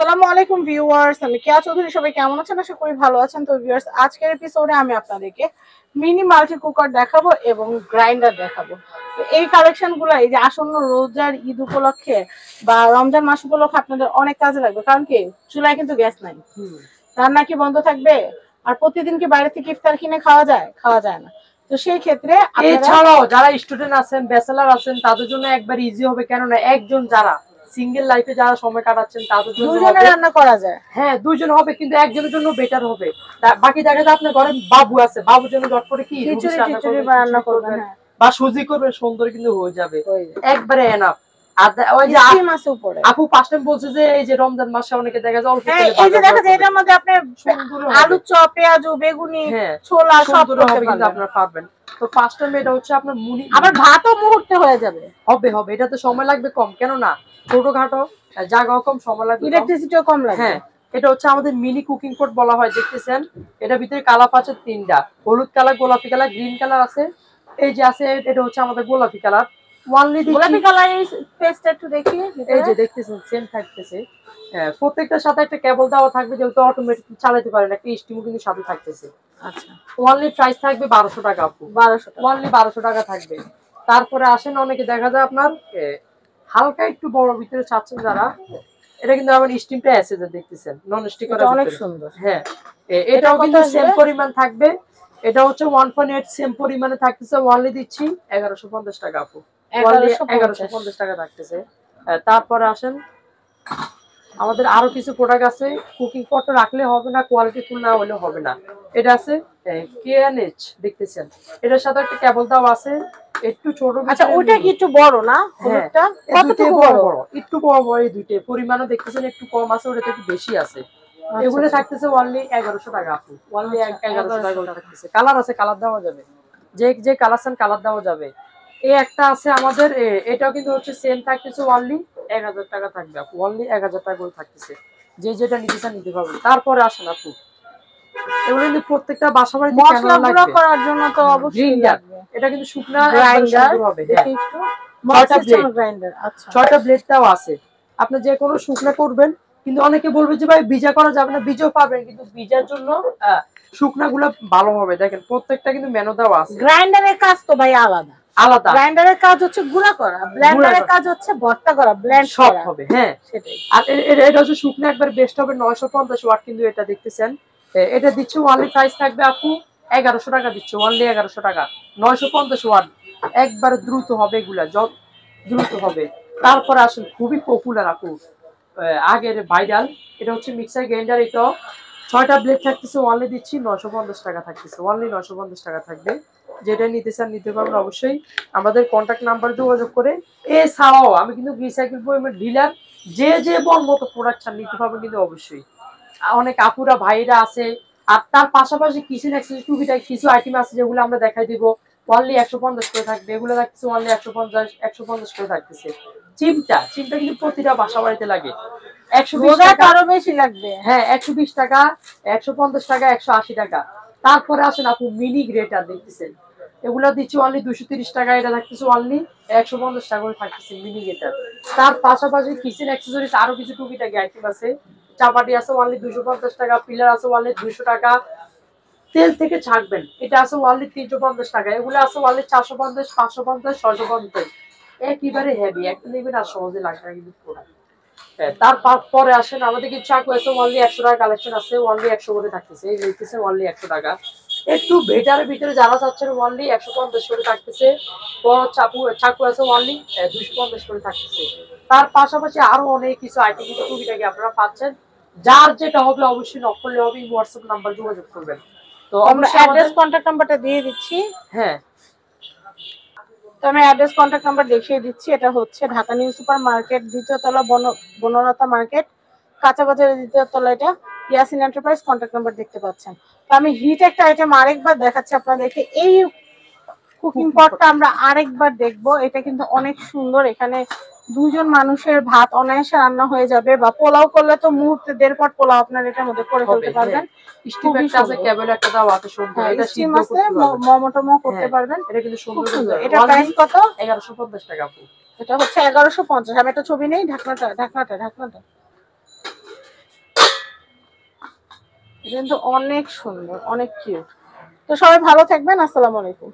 আসসালামু আলাইকুম ভিউয়ার্স, আমি কেয়া চৌধুরী। সবাই কেমন আছেন? আশা করি ভালো আছেন। তো ভিউয়ার্স, আজকের এপিসোডে আমি আপনাদেরকে মিনি মাল্টি কুকার দেখাবো এবং গ্রাইন্ডার দেখাবো। তো এই কালেকশনগুলো এই যে আসন্ন রোজার ঈদ উপলক্ষে বা রমজান মাস উপলক্ষে আপনাদের অনেক কাজে লাগবে। কারণ কি, চুলায় কিন্তু গ্যাস নাই, রান্না কি বন্ধ থাকবে? আর প্রতিদিন কি বাইরে থেকে ইফতার কিনে খাওয়া যায়? খাওয়া যায় না। তো সেই ক্ষেত্রে এছাড়াও যারা স্টুডেন্ট আছেন, ব্যাচেলর আছেন, তাদের জন্য একবার ইজি হবে। কেননা একজন যারা সিঙ্গেল লাইফে যারা সময় কাটাচ্ছেন তাদের জন্য দুজনে রান্না করা যায়। হ্যাঁ, দুইজন হবে, কিন্তু একজনের জন্য বেটার হবে। বাকি দেখা যায় আপনার ঘরে বাবু আছে, বাবুর জন্য জট করে কি খিচুড়ি টিচুড়ি রান্না করবেন, হ্যাঁ, বা সুজি করবেন, সুন্দর কিন্তু হয়ে যাবে একবারে এনাফ। আর ওই যে আপু ফার্স্ট টাইম বলছে যে এই যে রমজান মাসে অনেকে দেখা যায় অল্প করে এই যে দেখা যায় এটার মধ্যে আপনি আলু চপ, পেঁয়াজু, বেগুনি, ছোলা সব করতে কিন্তু আপনারা পারবেন। তো ফার্স্ট টাইম এটা হচ্ছে আপনার মুড়ি, আবার ভাতও মুহূর্তে হয়ে যাবে। হবে হবে, এটা তো সময় লাগবে কম, কেন না ছোটখাটো জায়গা কম, সময় লাগবে, ইলেকট্রিসিটিও কম লাগবে। হ্যাঁ, এটা হচ্ছে আমাদের মিনি কুকিং পট বলা হয়। দেখতেছেন এটার ভিতরে কালার আছে তিনটা, হলুদ কালার, গোলাপি কালার, গ্রিন কালার আছে। এই যে আছে, এটা হচ্ছে আমাদের গোলাপি কালার। গোলাপি কালারের পেস্ট একটু দেখি। এই যে দেখতেছেন সেম থাকতেছে। হ্যাঁ, প্রত্যেকটার সাথে একটা কেবল দেওয়া থাকবে, যেহেতু অটোমেটিক চালাতে পারেন, একটা স্টিমও কিন্তু সাথে থাকতেছে। আচ্ছা, ওয়ানলি প্রাইস থাকবে 1200 টাকা আপু, 1200 ওয়ানলি 1200 টাকা থাকবে। তারপরে আসেন, অনেকে দেখা যায় আপনার হালকা একটু বড় ভিতরে চাচ্ছেন যারা, এটা কিন্তু আমার স্টিমটা আছে যে দেখতেছেন, নন স্টিক করা, অনেক সুন্দর। হ্যাঁ, এটাও কিন্তু সেম পরিমাণ থাকবে। এটা হচ্ছে 1.8 সেম পরিমাণে থাকতেছে। ওয়ানলি দিচ্ছি 1150 টাকা আপু, 1150 টাকা থাকতেছে। তারপরে আসেন, আমাদের আরো কিছু প্রোডাক্ট আছে। কুকিং পট রাখলে হবে না, কোয়ালিটি ফুল না হলে হবে না। এটা আছে কেএনএইচ, দেখতেছেন এটার সাথে একটা কেবল দাও আছে, একটু ছোট। আচ্ছা, ওটা কি একটু বড় না? হলুদটা কতটুকু বড়? একটু বড় বড়, এই দুইটা পরিমাণও দেখতেছেন একটু কম আছে, ওটা একটু বেশি আছে। এগুলো থাকতেছে অনলি 1100 টাকা আপু, অনলি 1100 টাকা থাকতেছে। কালার আছে, কালার দেওয়া যাবে, যে যে কালার চান কালার দেওয়া যাবে। এই একটা আছে আমাদের, এটাও কিন্তু হচ্ছে সেম থাকতেছে, অনলি 1000 টাকা থাকবে আপু, অনলি 1000 টাকা করে থাকতেছে। যে যেটা নিতে চান নিতে পারবেন। তারপরে আসেন আপু, এগুলো কিন্তু প্রত্যেকটা বাসা বাড়িতে মশলা গুঁড়ো করার জন্য তো অবশ্যই লাগবে। এটা কিন্তু শুকনা গ্রাইন্ডার হবে, দেখি একটু মশলা গ্রাইন্ডার। আচ্ছা, 6টা ব্লেডটাও আছে। আপনি যে কোনো শুকনা করবেন, কিন্তু অনেকে বলবে যে ভাই ভিজা করা যাবে না, ভিজাও পাবেন, কিন্তু ভিজার জন্য শুকনাগুলো ভালো হবে। দেখেন প্রত্যেকটা কিন্তু মেনু দেওয়া আছে। গ্রাইন্ডারের কাজ তো ভাই আলাদা আলাদা। গ্রাইন্ডারের কাজ হচ্ছে গুঁড়া করা, ব্লেন্ডারের কাজ হচ্ছে ভর্তা করা, ব্লেন্ড সব হবে, হ্যাঁ সেটাই। আর এটা হচ্ছে শুকনা একবার বেস্ট হবে 950 ওয়াট, কিন্তু এটা দেখতেছেন এটা দিচ্ছে ওয়ানলি প্রাইস থাকবে আপু 1100 টাকা দিচ্ছে, ওয়ানলি 1100 টাকা, 950 ওয়াট, একবার দ্রুত হবে, এগুলা দ্রুত হবে। তারপরে আসেন খুবই পপুলার আপু, আগের ভাইরাল, এটা হচ্ছে মিক্সার গ্রাইন্ডার। এটা 6টা ব্লেড থাকতেছে, ওয়ানলি দিচ্ছি 950 টাকা থাকতেছে, ওয়ানলি 950 টাকা থাকবে। যেটা নিতে চান নিতে পারবেন অবশ্যই, আমাদের কন্ট্যাক্ট নাম্বার যোগাযোগ করে। এছাড়াও আমি কিন্তু রিসাইকেল পরিমাণ ডিলার, যে যে মন মতো প্রোডাক্ট চান নিতে পারবেন কিন্তু অবশ্যই। অনেক আপুরা ভাইরা আছে। আর তার পাশাপাশি কিচেন অ্যাক্সেসরি টুকিটাকি কিছু আইটেম আছে, যেগুলো আমরা দেখাই দিব, অনলি 150 করে থাকবে। এগুলো থাকতেছে অনলি 150 করে থাকতেছে। চিমটা কিন্তু প্রতিটা বাসা বাড়িতে লাগে, 120 টাকা, আরো বেশি লাগবে, হ্যাঁ 120 টাকা, 150 টাকা, 180 টাকা। তারপরে আসেন আপু মিনি গ্রেটার দেখতেছেন, এগুলো দিচ্ছি অনলি 230 টাকা, এটা থাকতেছে অনলি 150 টাকা করে থাকতেছে মিনি গ্রেটার। তার পাশাপাশি কিচেন অ্যাক্সেসরিজ আরো কিছু টুকিটাকি আইটেম আছে। চাপাটি আছে অনলি 250 টাকা, পিলার আছে অনলি 200 টাকা, তেল থেকে ছাড়বেন এটা আছে অনলি 350 টাকা, এগুলো আছে অনলি 450, 550, 650। একেবারে হেভি, একটা নেবেন আর সহজে লাগবে না কিন্তু প্রোডাক্ট। তারপরে আসেন, আমাদের কিছু চাকু আছে অনলি 100 টাকা কালেকশন আছে, অনলি 100 করে থাকতেছে, এই দেখতেছে অনলি 100 টাকা। একটু বেটারের ভিতরে যারা চাচ্ছেন অনলি 150 করে থাকতেছে। বড় চাকু আছে অনলি 250 করে থাকতেছে। তার পাশাপাশি আরো অনেক কিছু আইটেম কিন্তু টুকিটাকি আপনারা পাচ্ছেন। যার যেটা হবে অবশ্যই নক করলে হবে, হোয়াটসঅ্যাপ নাম্বার যোগাযোগ করবেন। তো আমরা অ্যাড্রেস কন্টাক্ট নাম্বারটা দিয়ে দিচ্ছি। হ্যাঁ, তো আমি অ্যাড্রেস কন্টাক্ট নাম্বার দেখিয়ে দিচ্ছি। এটা হচ্ছে ঢাকা নিউ সুপার মার্কেট, দ্বিতীয় তলা, বনলতা মার্কেট, কাঁচা বাজারের দ্বিতীয় তলা। এটা ইয়াসিন এন্টারপ্রাইজ। কন্টাক্ট নাম্বার দেখতে পাচ্ছেন। তো আমি হিট একটা আইটেম আরেকবার দেখাচ্ছি আপনাদেরকে। এই কুকিং পটটা আমরা আরেকবার দেখব। এটা কিন্তু অনেক সুন্দর। এখানে দুজন মানুষের ভাত অনায়াসে রান্না হয়ে যাবে, বা পোলাও করলে তো মুহূর্তে 1.5 পট পোলাও আপনার এটার মধ্যে করে ফেলতে পারবেন। করতে পারবেন। এটা কিন্তু সুন্দর। এটা প্রাইস কত? 1150 টাকা আপু। এটা হচ্ছে 1150। আমি একটা ছবি নেই, ঢাকনাটা। কিন্তু অনেক সুন্দর, অনেক কিউট। তো সবাই ভালো থাকবেন, আসসালামু আলাইকুম।